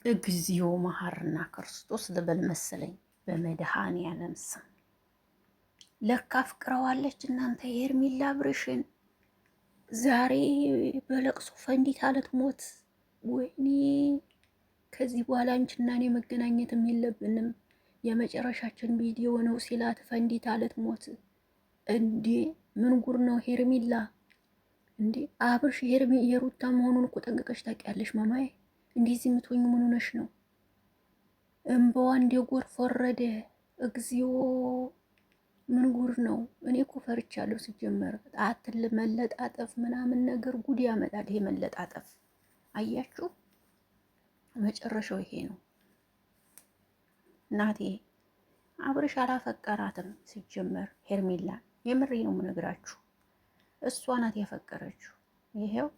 እግዚኦ መሐረና ክርስቶስ ልበል መሰለኝ። በመድኃኔዓለም ስም ለካ አፍቅረዋለች እናንተ ሄርሜላ አብርሽን። ዛሬ በለቅሶ ፈንዲት አለት ሞት። ወይኔ ከዚህ በኋላ አንቺና እኔ መገናኘትም የለብንም የመጨረሻችን ቪዲዮ ነው ሲላት ፈንዲት አለት ሞት። እንዴ ምን ጉር ነው ሄርሜላ? እንዴ አብርሽ የሩታ መሆኑን እኮ ጠንቅቀሽ ታውቂያለሽ ማማዬ። እንደዚህ የምትሆኝ ምን ሆነሽ ነው? እምባዋ እንደ ጎርፍ ወረደ። እግዚኦ ምን ጉር ነው? እኔ እኮ ፈርቻለሁ። ሲጀመር አትል መለጣጠፍ ምናምን ነገር ጉድ ያመጣል። ይሄ መለጣጠፍ አያችሁ፣ መጨረሻው ይሄ ነው። እናቴ አብርሽ አላፈቀራትም ሲጀመር ሄርሜላን። የምሬ ነው የምነግራችሁ። እሷ ናት ያፈቀረችው። ይሄው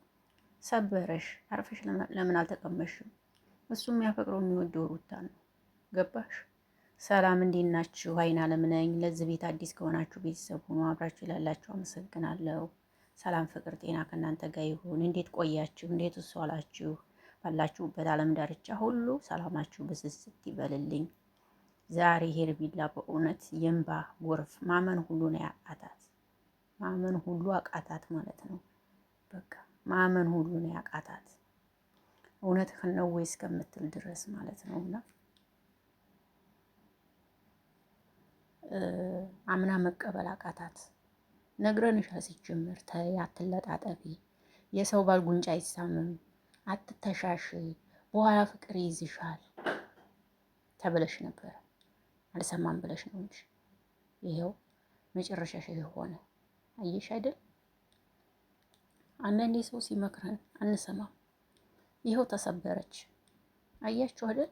ሰበረሽ። አርፈሽ ለምን አልተቀመሽም? እሱም ያፈቅረው የሚወደው ሩታ ነው። ገባሽ? ሰላም እንዴት ናችሁ? አይን አለም ነኝ። ለዚህ ቤት አዲስ ከሆናችሁ ቤተሰብ ሆኖ አብራችሁ ላላችሁ አመሰግናለሁ። ሰላም ፍቅር ጤና ከእናንተ ጋር ይሁን። እንዴት ቆያችሁ? እንዴት እሱ አላችሁ? ባላችሁበት ዓለም ዳርቻ ሁሉ ሰላማችሁ ብስስት ይበልልኝ። ዛሬ ሄርሜላ በእውነት የእንባ ጎርፍ ማመን ሁሉ ነው ያቃታት። ማመን ሁሉ አቃታት ማለት ነው። በቃ ማመን ሁሉ ነው ያቃታት። እውነትህን ነው ወይ እስከምትል ድረስ ማለት ነውና አምና መቀበል አቃታት። ነግረንሻል ሲጀምር ተይ አትለጣጠፊ፣ የሰው ባል ጉንጫ አይሳምም፣ አትተሻሽ፣ በኋላ ፍቅር ይይዝሻል ተብለሽ ነበር። አልሰማም ብለሽ ነው እንጂ ይሄው መጨረሻሽ ሆነ። አየሽ አይደል? አንዳንዴ ሰው ሲመክረን አንሰማም። ይኸው ተሰበረች። አያችሁ አይደል?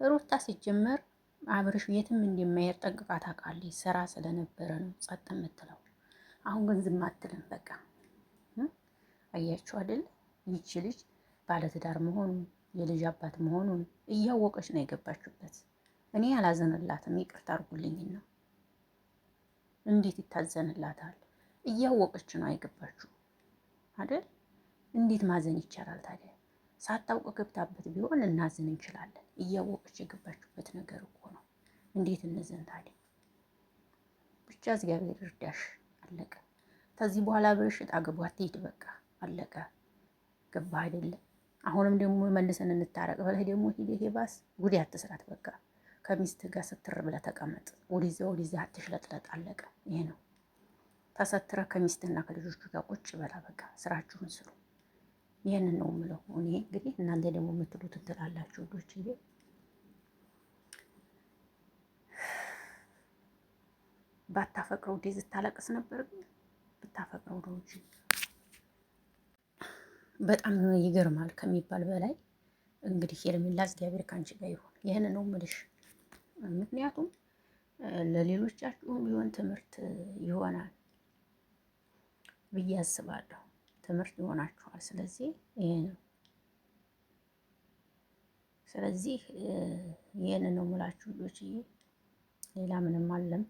ሩታ ሲጀመር አብርሽ የትም እንደማይሄድ ጠንቅቃ ታውቃለች። ስራ ስለነበረ ነው ጸጥ የምትለው። አሁን ግን ዝም አትልም። በቃ አያችሁ አይደል? ይቺ ልጅ ባለትዳር መሆኑን የልጅ አባት መሆኑን እያወቀች ነው የገባችበት። እኔ አላዘንላትም፣ ይቅርታ አድርጉልኝና እንዴት ይታዘንላታል? እያወቀች ነው አይገባችሁ አይደል? እንዴት ማዘን ይቻላል ታዲያ? ሳታውቅ ገብታበት ቢሆን እናዝን እንችላለን። እያወቀች የገባችበት ነገር እኮ ነው። እንዴት እንዘን ታዲያ? ብቻ እግዚአብሔር እርዳሽ። አለቀ። ከዚህ በኋላ ብርሽ ጣገቧ አትሄድ። በቃ አለቀ። ገባ አይደለም? አሁንም ደግሞ መልሰን እንታረቅ ብለህ ደግሞ ሂደህ ባስ ጉድ አትስራት። በቃ ከሚስት ጋር ስትር ብለህ ተቀመጥ። ወዲዛ አትሽለጥለጥ። አለቀ። ይሄ ነው። ተሰትረ ከሚስትና ከልጆቹ ጋር ቁጭ በላ። በቃ ስራችሁን ስሩ። ይሄንን ነው የምለው እኔ። እንግዲህ እናንተ ደግሞ የምትሉት ትላላችሁ ወዶች። ባታፈቅረው ዴዝ ታለቅስ ነበር። ብታፈቅረው ነው እንጂ በጣም ይገርማል ከሚባል በላይ። እንግዲህ ሄርሜላ እግዚአብሔር ካንቺ ጋር ይሁን። ይሄንን ነው የምልሽ። ምክንያቱም ለሌሎቻችሁም ቢሆን ትምህርት ይሆናል ብዬ አስባለሁ። ትምህርት ይሆናችኋል። ስለዚህ ይሄ ነው። ስለዚህ ይሄንን ነው የምላችሁ ልጆችዬ። ሌላ ምንም አለም።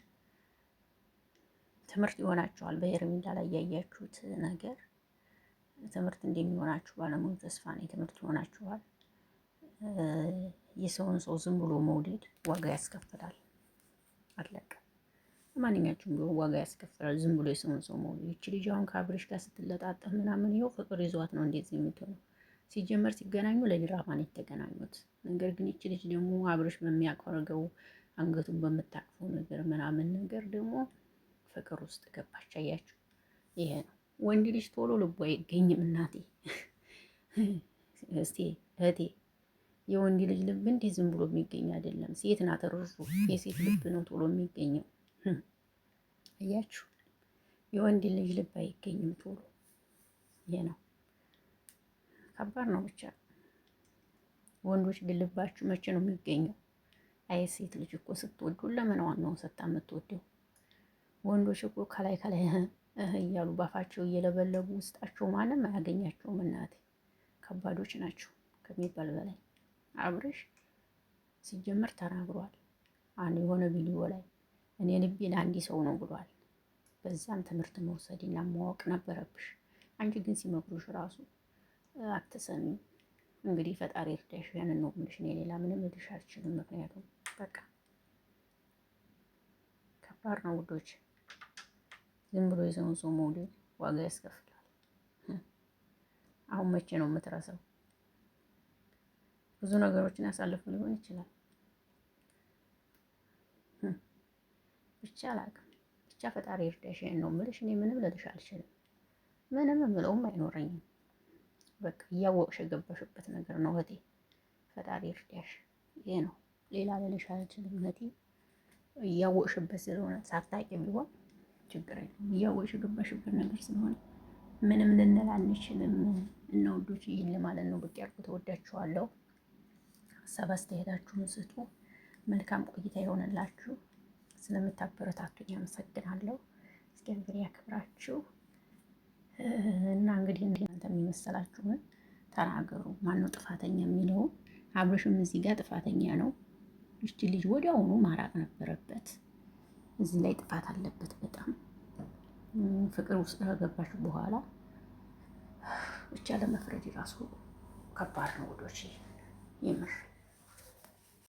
ትምህርት ይሆናችኋል። በሄርሜላ ላይ ያያችሁት ነገር ትምህርት እንደሚሆናችሁ ባለሙሉ ተስፋ ነኝ። ትምህርት ይሆናችኋል። የሰውን ሰው ዝም ብሎ መውደድ ዋጋ ያስከፍላል። አለቀ። ማንኛችሁም ቢሆን ዋጋ ያስከፍላል። ዝም ብሎ የሰውን ሰው መውደድ። ይቺ ልጅ አሁን ከአብርሽ ጋር ስትለጣጠፍ ምናምን ይኸው ፍቅር ይዟት ነው እንደዚህ የምትሆነው። ሲጀመር ሲገናኙ ለድራማ ነው የተገናኙት። ነገር ግን ይቺ ልጅ ደግሞ አብርሽ በሚያቀርገው አንገቱን በምታቅፈው ነገር ምናምን ነገር ደግሞ ፍቅር ውስጥ ገባች። አያችሁ? ይሄ ነው። ወንድ ልጅ ቶሎ ልቡ አይገኝም እናቴ። እስቲ እህቴ፣ የወንድ ልጅ ልብ እንዲህ ዝም ብሎ የሚገኝ አይደለም። ሴት ናት ርሱ። የሴት ልብ ነው ቶሎ የሚገኘው። አያችሁ? የወንድ ልጅ ልብ አይገኝም ቶሎ። ይሄ ነው። ከባድ ነው ብቻ። ወንዶች ግን ልባችሁ መቼ ነው የሚገኘው? አይ ሴት ልጅ እኮ ስትወዱ ለምንዋን ነው ሰታ የምትወደው? ወንዶች እኮ ከላይ እያሉ ባፋቸው እየለበለቡ ውስጣቸው ማንም አያገኛቸውም። እናቴ ከባዶች ናቸው ከሚባል በላይ። አብርሽ ሲጀመር ተናግሯል። አንድ የሆነ ቪዲዮ ላይ እኔ ልቤ ለአንድ ሰው ነው ብሏል። በዛም ትምህርት መውሰድና ማወቅ ነበረብሽ። አንቺ ግን ሲመክሩሽ ራሱ አትሰሚም። እንግዲህ ፈጣሪ እርዳሽ። ያንን ነው የምልሽ። እኔ ሌላ ምንም ልልሽ አልችልም። ምክንያቱም በቃ ከባድ ነው ውዶች። ዝም ብሎ የሰውን ሰው መውደድ ዋጋ ያስከፍላል። አሁን መቼ ነው የምትረሳው? ብዙ ነገሮችን ያሳልፉ ሊሆን ይችላል። ብቻ አላውቅም። ብቻ ፈጣሪ እርዳሽ ነው የምልሽ። እኔ ምንም ልልሽ አልችልም። ምንም የምለውም አይኖረኝም። በቃ እያወቅሽ የገባሽበት ነገር ነው እህቴ። ፈጣሪ እርዳሽ። ይሄ ነው፣ ሌላ ልልሽ አልችልም እህቴ። እያወቅሽበት ስለሆነ ሳታውቂ ቢሆን ችግር የለም። እያወቅሽ የገባሽበት ነገር ስለሆነ ምንም ልንል አንችልም። እና ውዶች ይህን ለማለት ነው ብቅ ያልኩት። እወዳችኋለሁ። ሀሳብ አስተያየታችሁን ስጡ። መልካም ቆይታ ይሆንላችሁ። ስለምታበረታቱኝ አመሰግናለሁ። እግዚአብሔር ያክብራችሁ። እና እንግዲህ እናንተ የሚመሰላችሁን ተናገሩ። ማነው ጥፋተኛ የሚለውን። አብርሽም እዚህ ጋር ጥፋተኛ ነው። ይቺ ልጅ ወዲያውኑ ማራቅ ነበረበት። እዚህ ላይ ጥፋት አለበት በጣም። ፍቅር ውስጥ ከገባች በኋላ ብቻ ለመፍረድ ራሱ ከባድ ነው ወዶች፣ ይምር